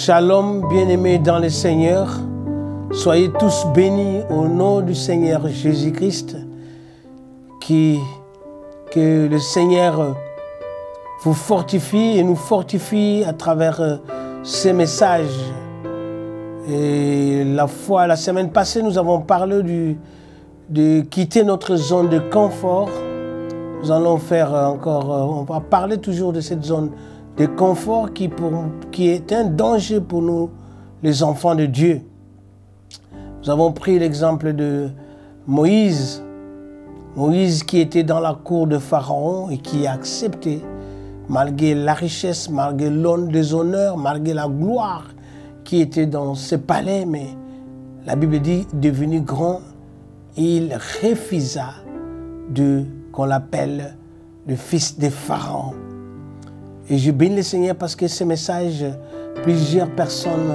Shalom, bien-aimés dans le Seigneur. Soyez tous bénis au nom du Seigneur Jésus-Christ. Que le Seigneur vous fortifie et nous fortifie à travers ces messages. Et la semaine passée, nous avons parlé de quitter notre zone de confort. Nous allons faire encore, on va parler toujours de cette zone de confort qui est un danger pour nous, les enfants de Dieu. Nous avons pris l'exemple de Moïse. Moïse qui était dans la cour de Pharaon et qui a accepté, malgré la richesse, malgré les honneurs, malgré la gloire qui était dans ce palais, mais la Bible dit, devenu grand, il refusa qu'on l'appelle le fils de Pharaon. Et je bénis le Seigneur parce que ce message, plusieurs personnes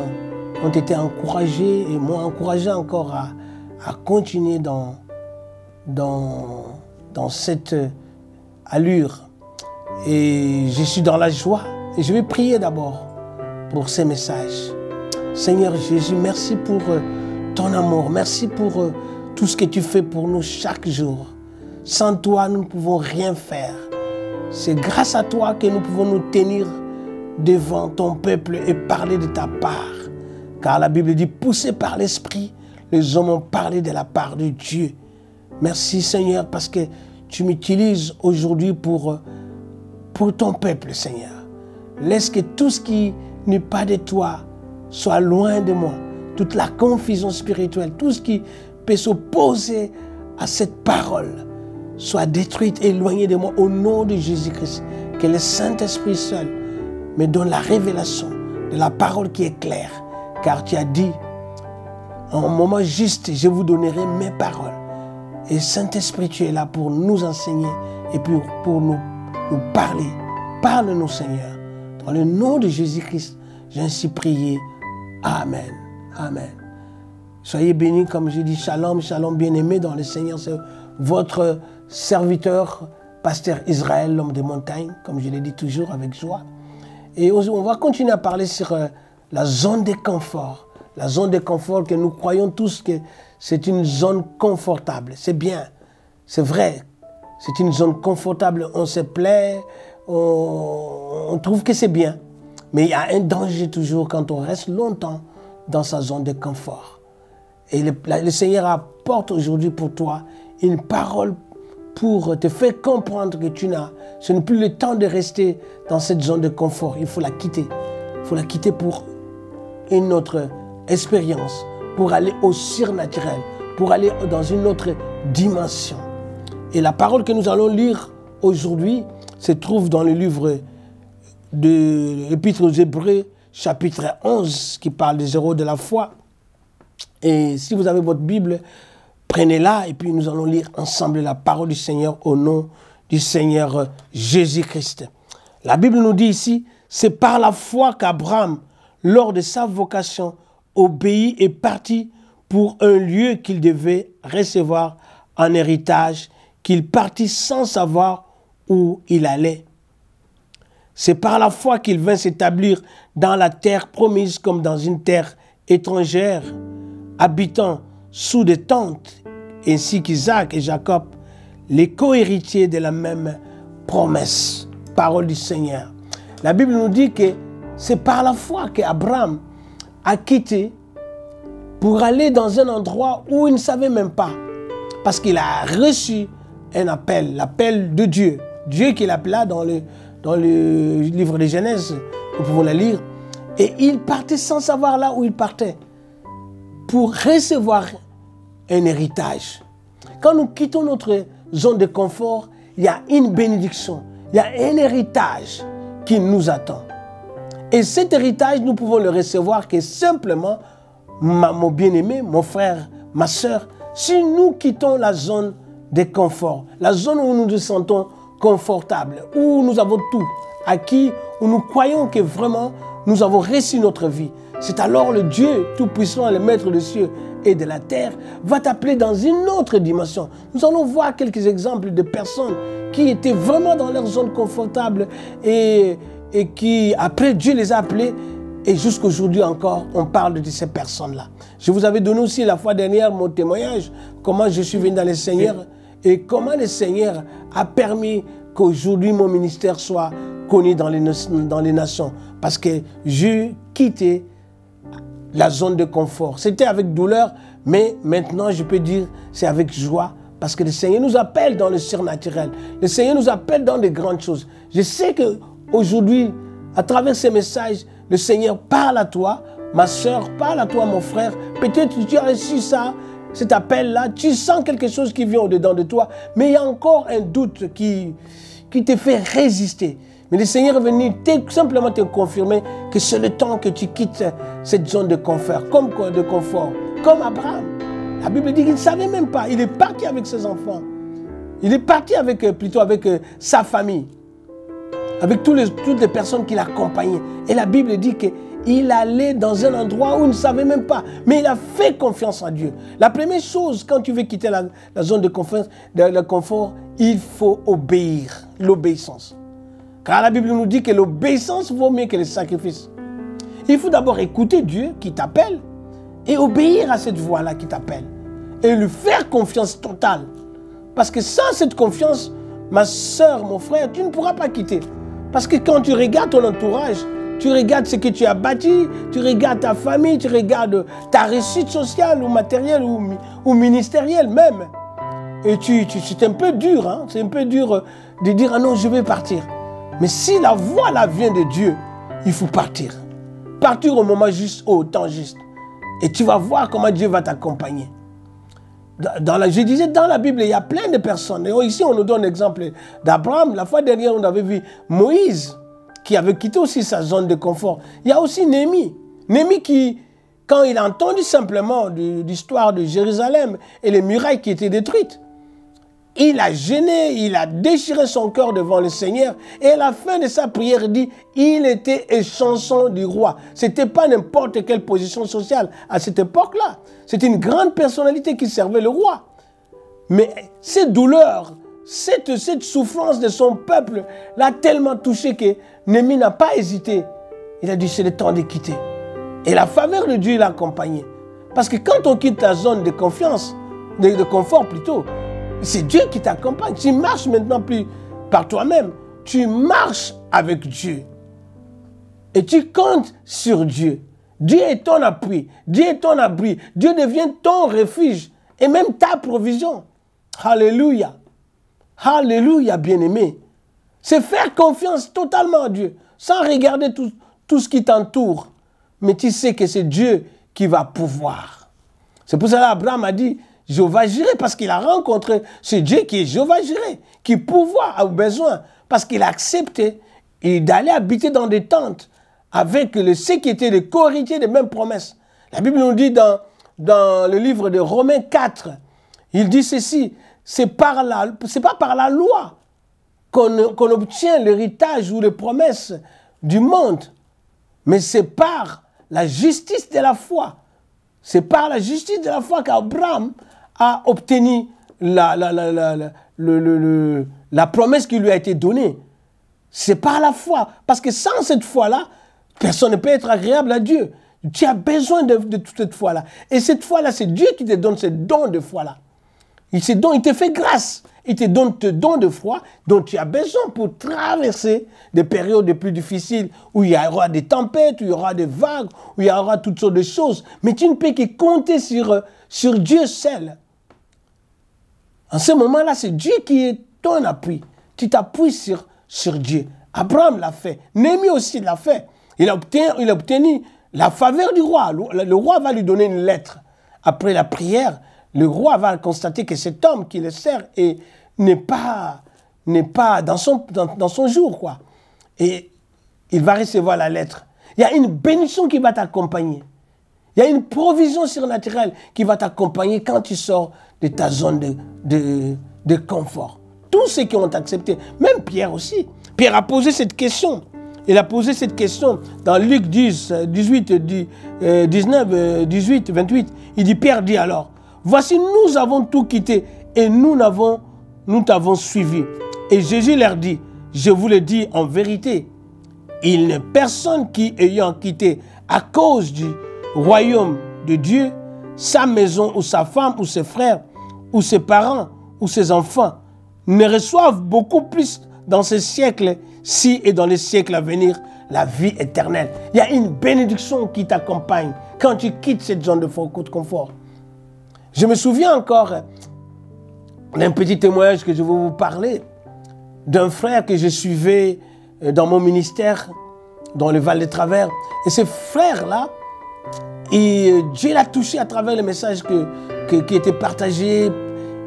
ont été encouragées et m'ont encouragé encore à continuer dans cette allure. Et je suis dans la joie et je vais prier d'abord pour ces messages. Seigneur Jésus, merci pour ton amour, merci pour tout ce que tu fais pour nous chaque jour. Sans toi, nous ne pouvons rien faire. C'est grâce à toi que nous pouvons nous tenir devant ton peuple et parler de ta part. Car la Bible dit, poussés par l'Esprit, les hommes ont parlé de la part de Dieu. Merci Seigneur parce que tu m'utilises aujourd'hui pour ton peuple, Seigneur. Laisse que tout ce qui n'est pas de toi soit loin de moi. Toute la confusion spirituelle, tout ce qui peut s'opposer à cette parole soit détruite et éloignée de moi au nom de Jésus-Christ. Que le Saint-Esprit seul me donne la révélation de la parole qui est claire. Car tu as dit, en un moment juste, je vous donnerai mes paroles. Et Saint-Esprit, tu es là pour nous enseigner et pour nous parler. Parle-nous, Seigneur. Dans le nom de Jésus-Christ, j'ai ainsi prié. Amen. Amen. Soyez bénis, comme je dis, shalom, shalom, bien-aimés dans le Seigneur. C'est votre serviteur, pasteur Israël, l'homme des montagnes, comme je l'ai dit toujours avec joie. Et on va continuer à parler sur la zone de confort. La zone de confort que nous croyons tous que c'est une zone confortable. C'est bien, c'est vrai. C'est une zone confortable, on se plaît, on trouve que c'est bien. Mais il y a un danger toujours quand on reste longtemps dans sa zone de confort. Et le Seigneur apporte aujourd'hui pour toi une parole pour te faire comprendre que ce n'est plus le temps de rester dans cette zone de confort. Il faut la quitter. Il faut la quitter pour une autre expérience, pour aller au surnaturel, pour aller dans une autre dimension. Et la parole que nous allons lire aujourd'hui se trouve dans le livre de l'Épître aux Hébreux, chapitre 11, qui parle des héros de la foi. Et si vous avez votre Bible, prenez-la et puis nous allons lire ensemble la parole du Seigneur au nom du Seigneur Jésus-Christ. La Bible nous dit ici, c'est par la foi qu'Abraham, lors de sa vocation, obéit et partit pour un lieu qu'il devait recevoir en héritage, qu'il partit sans savoir où il allait. C'est par la foi qu'il vint s'établir dans la terre promise comme dans une terre étrangère, habitant sous des tentes, ainsi qu'Isaac et Jacob, les co-héritiers de la même promesse. Parole du Seigneur. La Bible nous dit que c'est par la foi qu'Abraham a quitté pour aller dans un endroit où il ne savait même pas. Parce qu'il a reçu un appel, l'appel de Dieu. Dieu qui l'appela dans le livre de Genèse, nous pouvons la lire. Et il partait sans savoir là où il partait, pour recevoir un héritage. Quand nous quittons notre zone de confort, il y a une bénédiction, il y a un héritage qui nous attend. Et cet héritage, nous pouvons le recevoir que simplement, mon bien-aimé, mon frère, ma soeur, si nous quittons la zone de confort, la zone où nous nous sentons confortables, où nous avons tout acquis, où nous croyons que vraiment nous avons reçu notre vie, c'est alors le Dieu Tout-Puissant, le Maître des cieux et de la terre, va t'appeler dans une autre dimension. Nous allons voir quelques exemples de personnes qui étaient vraiment dans leur zone confortable et qui, après Dieu les a appelés Et jusqu'aujourd'hui encore, on parle de ces personnes-là. Je vous avais donné aussi la fois dernière mon témoignage, comment je suis venu dans le Seigneur et comment le Seigneur a permis qu'aujourd'hui mon ministère soit connu dans les nations. Parce que j'ai quitté la zone de confort. C'était avec douleur, mais maintenant je peux dire c'est avec joie. Parce que le Seigneur nous appelle dans le surnaturel. Le Seigneur nous appelle dans de grandes choses. Je sais qu'aujourd'hui, à travers ces messages, le Seigneur parle à toi, ma soeur, parle à toi, mon frère. Peut-être que tu as reçu ça, cet appel-là, tu sens quelque chose qui vient au-dedans de toi, mais il y a encore un doute qui te fait résister. Mais le Seigneur est venu simplement te confirmer que c'est le temps que tu quittes cette zone de confort, comme Abraham. La Bible dit qu'il ne savait même pas. Il est parti avec ses enfants. Il est parti avec sa famille. Avec toutes les personnes qui l'accompagnaient. Et la Bible dit qu'il allait dans un endroit où il ne savait même pas. Mais il a fait confiance en Dieu. La première chose, quand tu veux quitter la zone de confort, il faut obéir. L'obéissance. Car la Bible nous dit que l'obéissance vaut mieux que le sacrifice. Il faut d'abord écouter Dieu qui t'appelle et obéir à cette voix-là qui t'appelle. Et lui faire confiance totale. Parce que sans cette confiance, ma soeur, mon frère, tu ne pourras pas quitter. Parce que quand tu regardes ton entourage, tu regardes ce que tu as bâti, tu regardes ta famille, tu regardes ta réussite sociale ou matérielle ou ministérielle même. Et c'est un peu dur, hein? C'est un peu dur de dire « Ah non, je vais partir ». Mais si la voix là vient de Dieu, il faut partir. Partir au moment juste, au temps juste. Et tu vas voir comment Dieu va t'accompagner. Je disais, dans la Bible, il y a plein de personnes. Et ici, on nous donne l'exemple d'Abraham. La fois dernière, on avait vu Moïse, qui avait quitté aussi sa zone de confort. Il y a aussi Néhémie. Néhémie qui, quand il a entendu simplement l'histoire de Jérusalem et les murailles qui étaient détruites, il a gêné, il a déchiré son cœur devant le Seigneur. Et à la fin de sa prière, il dit, il était échanson du roi. Ce n'était pas n'importe quelle position sociale à cette époque-là. C'était une grande personnalité qui servait le roi. Mais cette douleur, cette souffrance de son peuple l'a tellement touché que Néhémie n'a pas hésité. Il a dit, c'est le temps de quitter. Et la faveur de Dieu l'a accompagné. Parce que quand on quitte la zone de confiance, de confort plutôt, c'est Dieu qui t'accompagne. Tu ne marches maintenant plus par toi-même. Tu marches avec Dieu. Et tu comptes sur Dieu. Dieu est ton appui. Dieu est ton abri. Dieu devient ton refuge. Et même ta provision. Alléluia. Alléluia, bien-aimé. C'est faire confiance totalement à Dieu. Sans regarder tout ce qui t'entoure. Mais tu sais que c'est Dieu qui va pouvoir. C'est pour ça qu'Abraham a dit, Jéhovah Jireh, parce qu'il a rencontré ce Dieu qui est Jéhovah Jireh, qui pouvoir a besoin, parce qu'il a accepté d'aller habiter dans des tentes avec ceux qui étaient les co-héritiers des mêmes promesses. La Bible nous dit dans le livre de Romains 4, il dit ceci, c'est pas par la loi qu'on obtient l'héritage ou les promesses du monde, mais c'est par la justice de la foi. C'est par la justice de la foi qu'Abraham a obtenu la promesse qui lui a été donnée. C'est par la foi. Parce que sans cette foi-là, personne ne peut être agréable à Dieu. Tu as besoin de toute cette foi-là. Et cette foi-là, c'est Dieu qui te donne ce don de foi-là. Il te fait grâce. Il te donne ce don de foi dont tu as besoin pour traverser des périodes les plus difficiles où il y aura des tempêtes, où il y aura des vagues, où il y aura toutes sortes de choses. Mais tu ne peux que compter sur Dieu seul. En ce moment-là, c'est Dieu qui est ton appui. Tu t'appuies sur Dieu. Abraham l'a fait. Néhémie aussi l'a fait. Il a obtenu la faveur du roi. Le roi va lui donner une lettre. Après la prière, le roi va constater que cet homme qui le sert n'est pas dans son jour, quoi. Et il va recevoir la lettre. Il y a une bénédiction qui va t'accompagner. Il y a une provision surnaturelle qui va t'accompagner quand tu sors de ta zone de confort. Tous ceux qui ont accepté, même Pierre aussi. Pierre a posé cette question. Il a posé cette question dans Luc 10, 18, 19, 18, 28. Il dit, Pierre dit alors, voici nous avons tout quitté et nous t'avons suivi. Et Jésus leur dit, je vous le dis en vérité, Il n'est personne qui, ayant quitté à cause du royaume de Dieu, sa maison ou sa femme ou ses frères ou ses parents ou ses enfants, ne reçoivent beaucoup plus dans ce siècle-ci et dans les siècles à venir la vie éternelle. Il y a une bénédiction qui t'accompagne quand tu quittes cette zone de confort. Je me souviens encore d'un petit témoignage que je vais vous parler d'un frère que je suivais dans mon ministère, dans le Val de Travers. Et ce frère-là, Dieu l'a touché à travers les messages qui étaient partagés.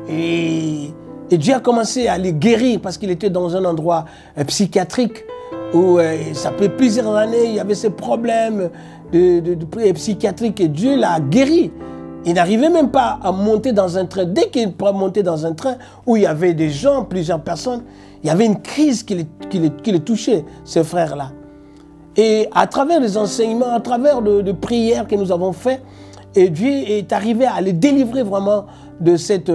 Et Dieu a commencé à les guérir parce qu'il était dans un endroit psychiatrique où ça fait plusieurs années, il y avait ces problèmes psychiatriques et Dieu l'a guéri. Il n'arrivait même pas à monter dans un train. Dès qu'il montait dans un train où il y avait des gens, plusieurs personnes, il y avait une crise qui les touchait, ce frère-là. Et à travers les enseignements, à travers de prières que nous avons faites, et Dieu est arrivé à les délivrer vraiment de cette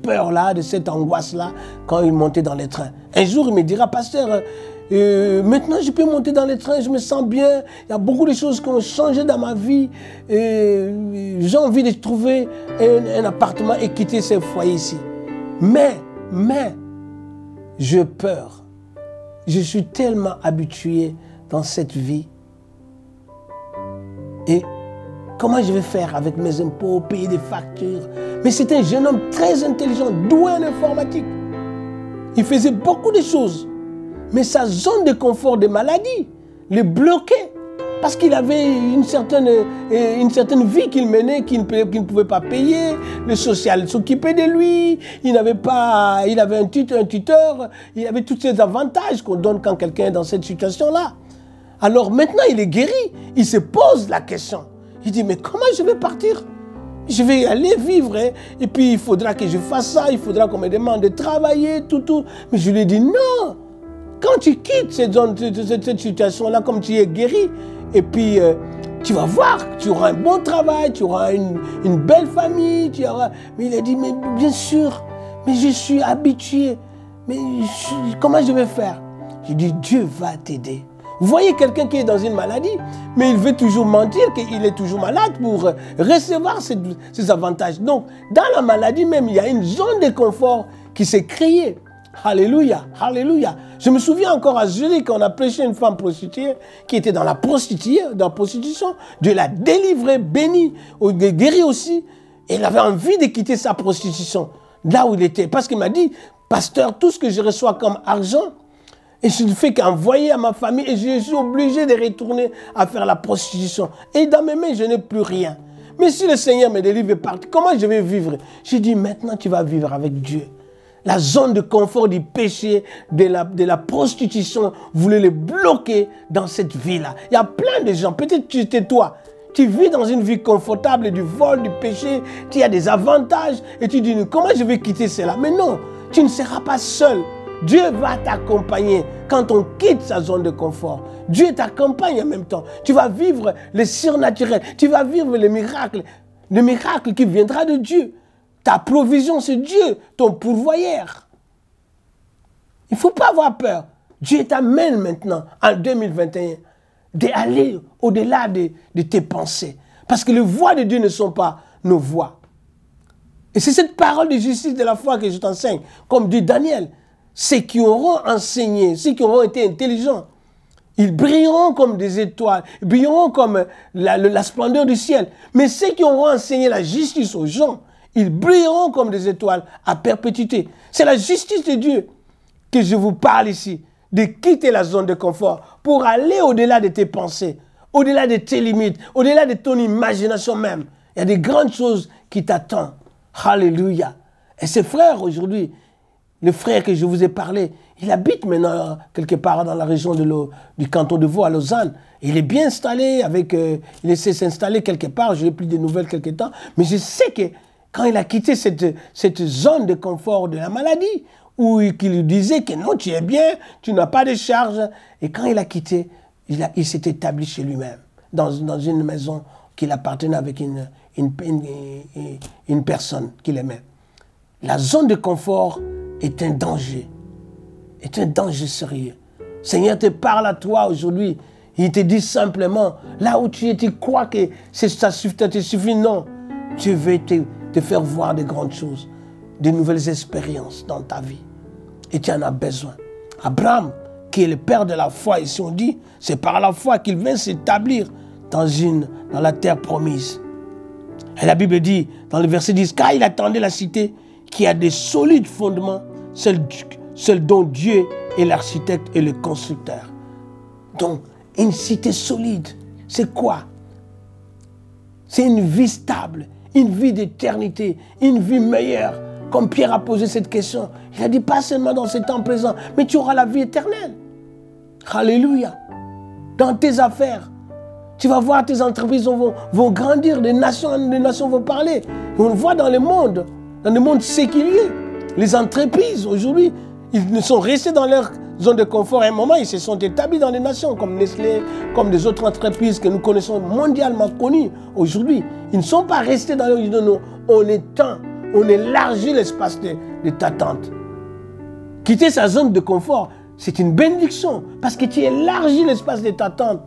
peur-là, de cette angoisse-là, quand il montait dans les trains. Un jour, il me dira, pasteur, maintenant je peux monter dans les trains, je me sens bien, il y a beaucoup de choses qui ont changé dans ma vie, j'ai envie de trouver un appartement et quitter ce foyer ici. Mais, j'ai peur. Je suis tellement habitué dans cette vie. Et comment je vais faire avec mes impôts, payer des factures? Mais c'est un jeune homme très intelligent, doué en informatique. Il faisait beaucoup de choses. Mais sa zone de confort de maladie le bloquait. Parce qu'il avait une certaine vie qu'il menait, qu'il ne pouvait pas payer. Le social s'occupait de lui. Il avait un tuteur. Il avait tous ces avantages qu'on donne quand quelqu'un est dans cette situation-là. Alors maintenant, il est guéri. Il se pose la question. Il dit, mais comment je vais partir? Je vais aller vivre. Hein? Et puis, il faudra que je fasse ça. Il faudra qu'on me demande de travailler, tout. Mais je lui ai dit, non. Quand tu quittes cette situation-là, comme tu es guéri, et puis tu vas voir, tu auras un bon travail, tu auras une belle famille, Mais il a dit, mais bien sûr, mais je suis habitué. Mais comment je vais faire? J'ai dit, Dieu va t'aider. Vous voyez quelqu'un qui est dans une maladie, mais il veut toujours mentir qu'il est toujours malade pour recevoir ces avantages. Donc, dans la maladie même, il y a une zone de confort qui s'est créée. Alléluia, alléluia. Je me souviens encore à Zurich, on a prêché une femme prostituée qui était dans la prostitution. Dieu l'a délivrée, bénie, guérie aussi. Et il avait envie de quitter sa prostitution, là où il était. Parce qu'il m'a dit, pasteur, tout ce que je reçois comme argent, et je ne fais qu'envoyer à ma famille et je suis obligé de retourner à faire la prostitution. Et dans mes mains, je n'ai plus rien. Mais si le Seigneur me délivre et part, comment je vais vivre? J'ai dit, maintenant tu vas vivre avec Dieu. La zone de confort du péché, de la prostitution, vous voulez les bloquer dans cette vie-là. Il y a plein de gens, peut-être tu es toi, tu vis dans une vie confortable du vol, du péché, tu as des avantages et tu dis, comment je vais quitter cela? Mais non, tu ne seras pas seul. Dieu va t'accompagner quand on quitte sa zone de confort. Dieu t'accompagne en même temps. Tu vas vivre le surnaturel, tu vas vivre le miracle qui viendra de Dieu. Ta provision, c'est Dieu, ton pourvoyeur. Il ne faut pas avoir peur. Dieu t'amène maintenant, en 2021, d'aller au-delà de tes pensées. Parce que les voies de Dieu ne sont pas nos voies. Et c'est cette parole de justice de la foi que je t'enseigne. Comme dit Daniel, ceux qui auront enseigné, ceux qui auront été intelligents, ils brilleront comme des étoiles, ils brilleront comme la splendeur du ciel. Mais ceux qui auront enseigné la justice aux gens, ils brilleront comme des étoiles à perpétuité. C'est la justice de Dieu que je vous parle ici, de quitter la zone de confort pour aller au-delà de tes pensées, au-delà de tes limites, au-delà de ton imagination même. Il y a des grandes choses qui t'attendent. Alléluia. Et ce frère aujourd'hui, le frère que je vous ai parlé, il habite maintenant quelque part dans la région du canton de Vaud à Lausanne. Il est bien installé, il essaie de s'installer quelque part, je n'ai plus de nouvelles quelque temps, mais je sais que quand il a quitté cette zone de confort de la maladie, où il lui disait que non, tu es bien, tu n'as pas de charge. Et quand il a quitté, il s'est établi chez lui-même, dans une maison qu'il appartenait avec une personne qu'il aimait. La zone de confort est un danger sérieux. Seigneur te parle à toi aujourd'hui. Il te dit simplement, là où tu es, tu crois que ça te suffit. Non, Dieu veut te faire voir de grandes choses, de nouvelles expériences dans ta vie. Et tu en as besoin. Abraham, qui est le père de la foi, ici on dit, c'est par la foi qu'il vient s'établir dans la terre promise. Et la Bible dit, dans le verset 10, car il attendait la cité qui a des solides fondements, celle dont Dieu est l'architecte et le constructeur. Donc, une cité solide, c'est quoi? C'est une vie stable, une vie d'éternité, une vie meilleure. Comme Pierre a posé cette question, il a dit pas seulement dans ce temps présent, mais tu auras la vie éternelle. Alléluia. Dans tes affaires, tu vas voir tes entreprises vont grandir, des nations vont parler. Et on le voit dans le monde séculier. Les entreprises aujourd'hui, ils sont restés dans leur zone de confort. À un moment, ils se sont établis dans les nations, comme Nestlé, comme des autres entreprises que nous connaissons mondialement connues aujourd'hui. Ils ne sont pas restés dans leur zone. Non, on étend, on élargit l'espace de ta tente. Quitter sa zone de confort, c'est une bénédiction, parce que tu élargis l'espace de ta tente.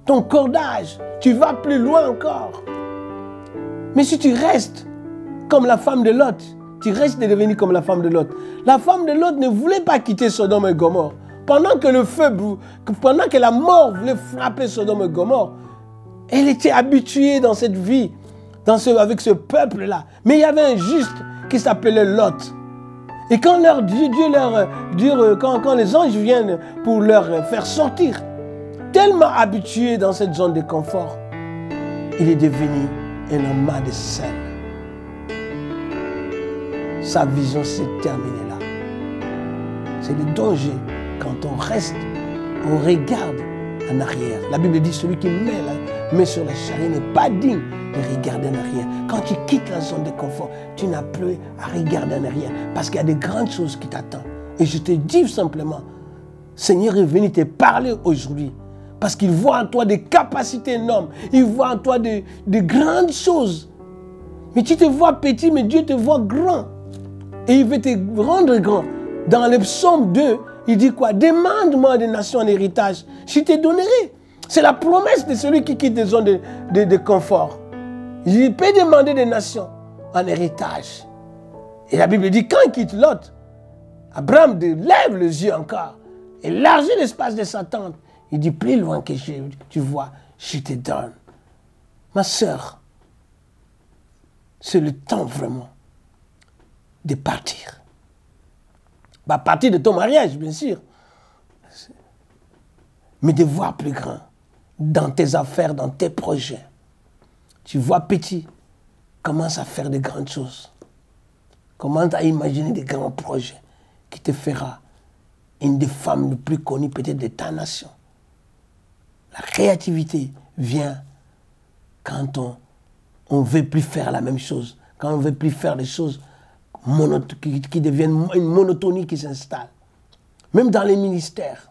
Ton cordage, tu vas plus loin encore. Mais si tu restes comme la femme de Lot, tu restes de devenir comme la femme de Lot. La femme de Lot ne voulait pas quitter Sodome et Gomorrhe. Pendant que la mort voulait frapper Sodome et Gomorrhe, elle était habituée dans cette vie, avec ce peuple-là. Mais il y avait un juste qui s'appelait Lot. Et quand quand les anges viennent pour leur faire sortir, tellement habitué dans cette zone de confort, il est devenu un amas de sel. Sa vision s'est terminée là. C'est le danger quand on reste, on regarde en arrière. La Bible dit celui qui met sur la charrue n'est pas digne de regarder en arrière. Quand tu quittes la zone de confort, tu n'as plus à regarder en arrière parce qu'il y a de grandes choses qui t'attendent. Et je te dis simplement, Seigneur est venu te parler aujourd'hui parce qu'il voit en toi des capacités énormes. Il voit en toi de grandes choses. Mais tu te vois petit, mais Dieu te voit grand. Et il veut te rendre grand. Dans le psaume 2, il dit quoi? Demande-moi des nations en héritage, je te donnerai. C'est la promesse de celui qui quitte des zones de confort. Il peut demander des nations en héritage. Et la Bible dit, quand il quitte Lot, Abraham lève les yeux encore, élargit l'espace de sa tente. Il dit, plus loin que tu vois, je te donne. Ma sœur, c'est le temps vraiment de partir. Pas partir de ton mariage, bien sûr, mais de voir plus grand dans tes affaires, dans tes projets. Tu vois petit, commence à faire de grandes choses. Commence à imaginer des grands projets qui te fera une des femmes les plus connues peut-être de ta nation. La créativité vient quand on ne veut plus faire la même chose, quand on ne veut plus faire des choses qui deviennent une monotonie qui s'installe. Même dans les ministères,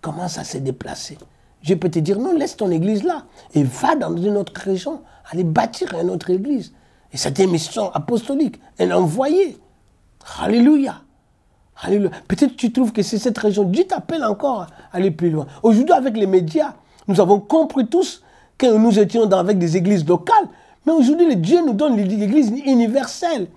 commence à se déplacer. Je peux te dire, non, laisse ton église là et va dans une autre région, aller bâtir une autre église. Et cette mission apostolique, elle a envoyé. Alléluia. Alléluia. Peut-être tu trouves que c'est cette région. Dieu t'appelle encore à aller plus loin. Aujourd'hui, avec les médias, nous avons compris tous que nous étions avec des églises locales. Mais aujourd'hui, Dieu nous donne l'église universelle.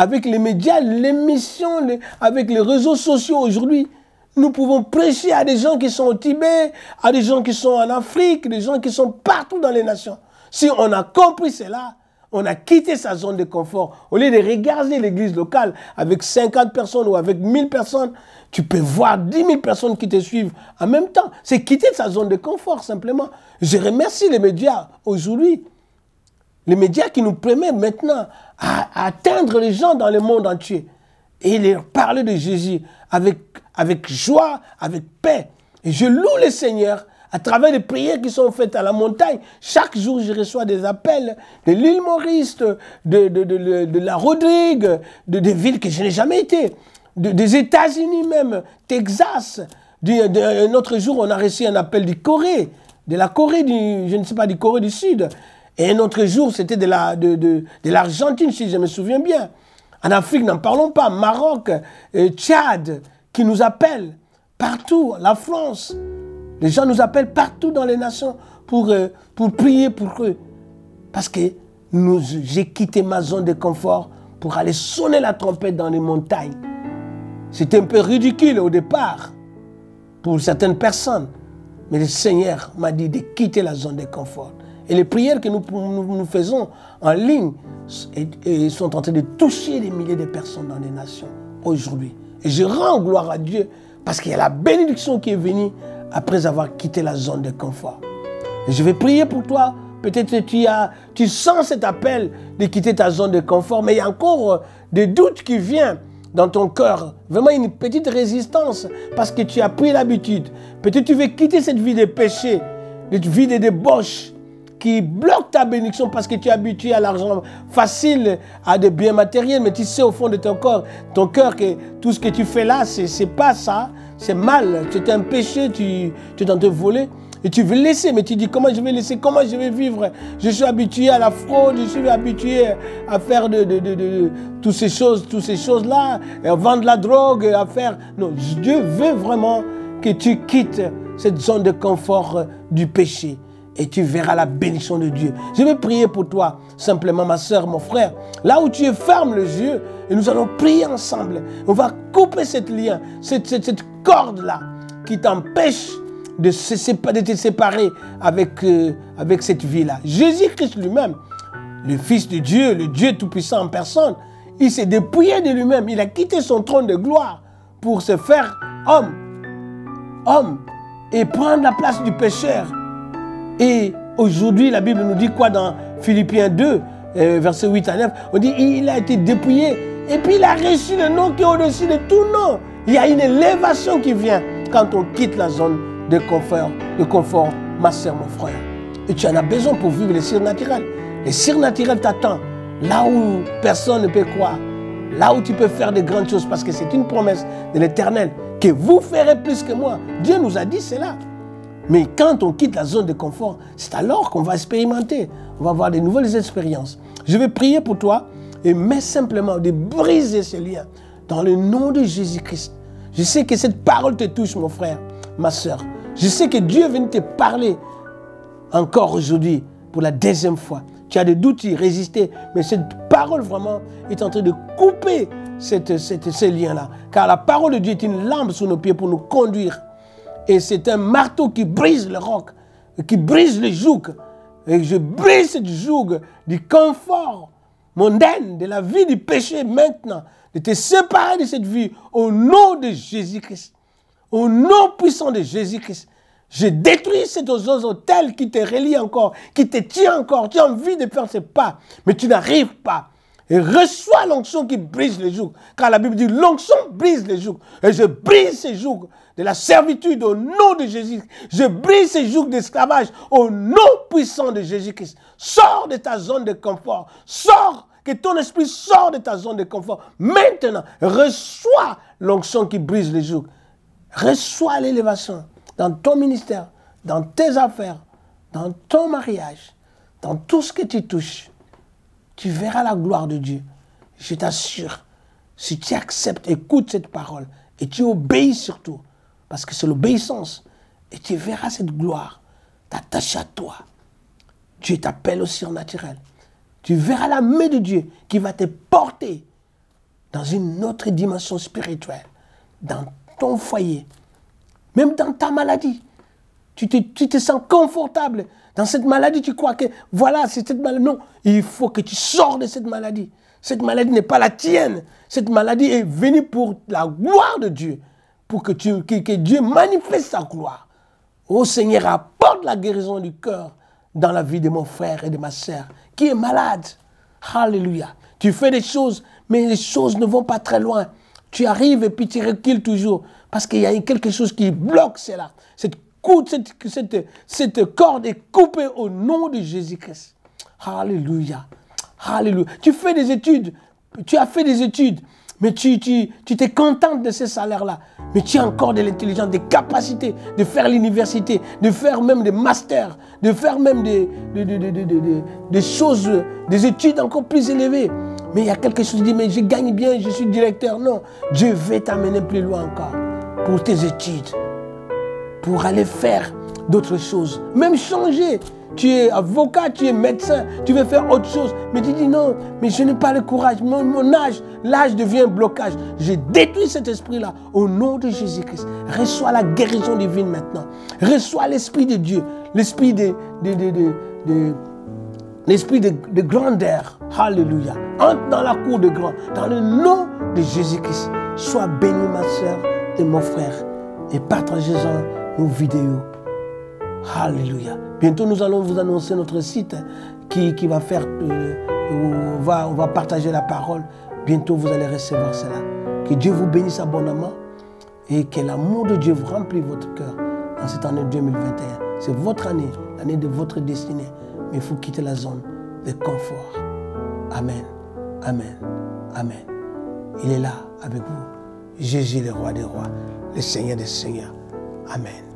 Avec les médias, les missions, avec les réseaux sociaux aujourd'hui, nous pouvons prêcher à des gens qui sont au Tibet, à des gens qui sont en Afrique, des gens qui sont partout dans les nations. Si on a compris cela, on a quitté sa zone de confort. Au lieu de regarder l'église locale avec 50 personnes ou avec 1000 personnes, tu peux voir 10 000 personnes qui te suivent en même temps. C'est quitter sa zone de confort simplement. Je remercie les médias aujourd'hui. Les médias qui nous permettent maintenant à atteindre les gens dans le monde entier et leur parler de Jésus avec joie, avec paix. Et je loue le Seigneur à travers les prières qui sont faites à la montagne. Chaque jour, je reçois des appels de l'île Maurice, de la Rodrigue, des villes que je n'ai jamais été, des États-Unis même, Texas. Un autre jour, on a reçu un appel de la Corée, je ne sais pas, du Corée du Sud. Et un autre jour, c'était de l'Argentine, si je me souviens bien. En Afrique, n'en parlons pas. Maroc, Tchad, qui nous appellent partout, la France. Les gens nous appellent partout dans les nations pour prier pour eux. Parce que j'ai quitté ma zone de confort pour aller sonner la trompette dans les montagnes. C'était un peu ridicule au départ pour certaines personnes. Mais le Seigneur m'a dit de quitter la zone de confort. Et les prières que nous faisons en ligne sont en train de toucher des milliers de personnes dans les nations aujourd'hui. Et je rends gloire à Dieu parce qu'il y a la bénédiction qui est venue après avoir quitté la zone de confort. Et je vais prier pour toi. Peut-être que tu sens cet appel de quitter ta zone de confort, mais il y a encore des doutes qui viennent dans ton cœur. Vraiment une petite résistance parce que tu as pris l'habitude. Peut-être tu veux quitter cette vie de péché, cette vie de débauche qui bloque ta bénédiction parce que tu es habitué à l'argent facile, à des biens matériels, mais tu sais au fond de ton cœur que tout ce que tu fais là, c'est pas ça, c'est mal, c'est un péché, tu es en train de voler. Et tu veux laisser, mais tu dis comment je vais laisser, comment je vais vivre. Je suis habitué à la fraude, je suis habitué à faire toutes ces choses-là, à vendre la drogue, à faire... Non, Dieu veut vraiment que tu quittes cette zone de confort du péché. Et tu verras la bénédiction de Dieu. Je vais prier pour toi, simplement ma soeur, mon frère. Là où tu es, ferme les yeux et nous allons prier ensemble. On va couper cette lien, cette corde-là qui t'empêche de te séparer avec cette vie-là. Jésus-Christ lui-même, le Fils de Dieu, le Dieu Tout-Puissant en personne, il s'est dépouillé de lui-même. Il a quitté son trône de gloire pour se faire homme et prendre la place du pécheur. Et aujourd'hui, la Bible nous dit quoi dans Philippiens 2, versets 8 à 9? On dit il a été dépouillé et puis il a reçu le nom qui est au-dessus de tout nom. Il y a une élévation qui vient quand on quitte la zone de confort, ma soeur, mon frère. Et tu en as besoin pour vivre le surnaturel. Le surnaturel t'attend là où personne ne peut croire, là où tu peux faire de grandes choses, parce que c'est une promesse de l'Éternel, que vous ferez plus que moi. Dieu nous a dit cela. Mais quand on quitte la zone de confort, c'est alors qu'on va expérimenter. On va avoir de nouvelles expériences. Je vais prier pour toi et mais simplement de briser ce lien dans le nom de Jésus-Christ. Je sais que cette parole te touche, mon frère, ma soeur. Je sais que Dieu vient te parler encore aujourd'hui pour la deuxième fois. Tu as des doutes, y résister, mais cette parole vraiment est en train de couper ces liens-là. Car la parole de Dieu est une lampe sous nos pieds pour nous conduire. Et c'est un marteau qui brise le roc, qui brise le joug. Et je brise ce joug du confort mondain, de la vie du péché maintenant, de te séparer de cette vie au nom de Jésus-Christ. Au nom puissant de Jésus-Christ, je détruis cet hôtel qui te relie encore, qui te tient encore. Tu as envie de faire ce pas, mais tu n'arrives pas. Et reçois l'onction qui brise les jougs. Car la Bible dit l'onction brise les jougs. Et je brise ces jougs de la servitude au nom de Jésus. Je brise ces jougs d'esclavage au nom puissant de Jésus-Christ. Sors de ta zone de confort. Sors, que ton esprit sorte de ta zone de confort. Maintenant, reçois l'onction qui brise les jougs. Reçois l'élévation dans ton ministère, dans tes affaires, dans ton mariage, dans tout ce que tu touches. Tu verras la gloire de Dieu. Je t'assure, si tu acceptes, écoute cette parole et tu obéis surtout, parce que c'est l'obéissance, et tu verras cette gloire t'attacher à toi. Dieu t'appelle au surnaturel. Tu verras la main de Dieu qui va te porter dans une autre dimension spirituelle, dans ton foyer, même dans ta maladie. Tu te sens confortable. Dans cette maladie, tu crois que voilà, c'est cette maladie. Non, il faut que tu sors de cette maladie. Cette maladie n'est pas la tienne. Cette maladie est venue pour la gloire de Dieu. Pour que Dieu manifeste sa gloire. Ô Seigneur, apporte la guérison du cœur dans la vie de mon frère et de ma sœur qui est malade. Alléluia. Tu fais des choses, mais les choses ne vont pas très loin. Tu arrives et puis tu recules toujours. Parce qu'il y a quelque chose qui bloque cela. Cette corde est coupée au nom de Jésus-Christ. Alléluia. Alléluia. Tu fais des études. Tu as fait des études. Mais tu t'es contente de ces salaires-là. Mais tu as encore de l'intelligence, des capacités de faire l'université, de faire même des masters, de faire même des choses, des études encore plus élevées. Mais il y a quelque chose qui dit, mais je gagne bien, je suis directeur. Non, Dieu veut t'amener plus loin encore. pour tes études, pour aller faire d'autres choses, même changer. Tu es avocat, tu es médecin, tu veux faire autre chose, mais tu dis non, mais je n'ai pas le courage, mon âge, l'âge devient un blocage. Je détruis cet esprit-là au nom de Jésus-Christ. Reçois la guérison divine maintenant. Reçois l'Esprit de Dieu, l'Esprit l'Esprit de grandeur. Alléluia. Entre dans la cour de grand, dans le nom de Jésus-Christ. Sois béni, ma soeur et mon frère, et partagez-en nos vidéos. Alléluia. Bientôt, nous allons vous annoncer notre site qui va faire, on va partager la parole. Bientôt, vous allez recevoir cela. Que Dieu vous bénisse abondamment et que l'amour de Dieu vous remplisse votre cœur dans cette année 2021. C'est votre année, l'année de votre destinée. Mais il faut quitter la zone de confort. Amen. Amen. Amen. Il est là avec vous. Jésus, le roi des rois, le Seigneur des seigneurs. Amen.